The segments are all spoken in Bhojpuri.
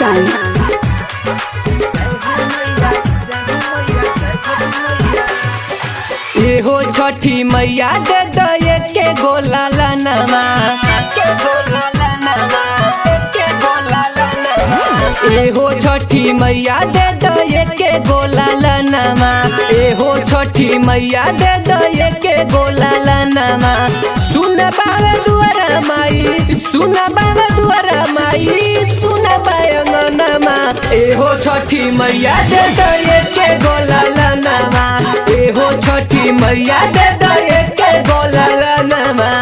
साई। ये हो छठी मैया दे दो के गोला लनमा, ये हो छठी मैया दे दो के गोला लनमा, ये हो छठी मैया दे दो के गोला लनमा। सुन बाबा दुआरा माई, सुन बाबा दुआरा माई, सुन बायंगनमा, ये हो छठी मैया दे दो के गोला लनमा, ये हो छठी मैया दे दो के गोला लनमा।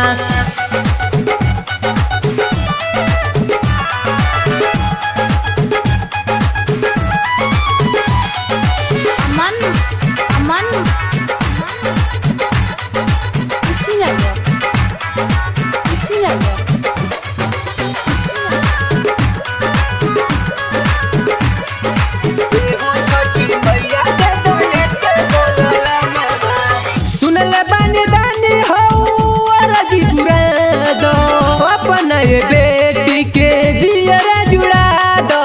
ये बेटी के जियरा जुड़ा दो,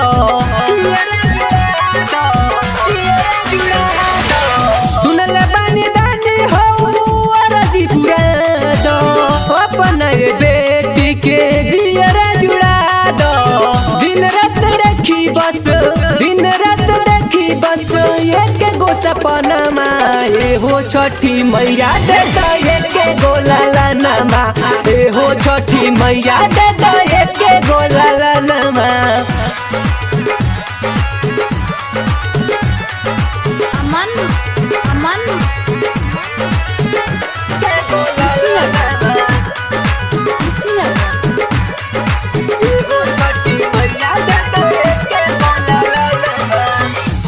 सुनल बानी दानी हो अरजी पुरा दो, अपन ये बेटी के जियरा जुड़ा दो। दिन रात देखी बस, दिन रात देखी बस एक गो सपनमा, ये हो छठी मैया दे दो के गोला लनमा, ये हो छठी मैया दे दो के गोला लनमा।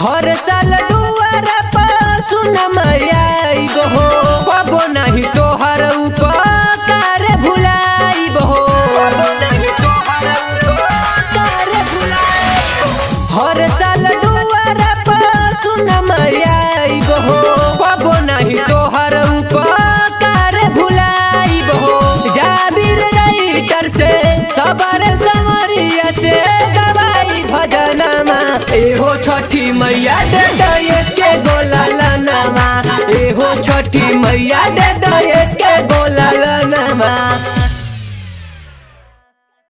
हर साल दुआरा पर सुन मैया हो, बबो नहीं तोहर उपकार भुलाई बहो। हर साल दुआरा पर सुन मैया हो, बबो नहीं तोहर उपकार भुलाई बहो। जाबिर राइटर से सबर समरिया से गवाई भजनमा, ए हो छठी मैया दे दो के गोला लनमा, ए हो छठी मैया।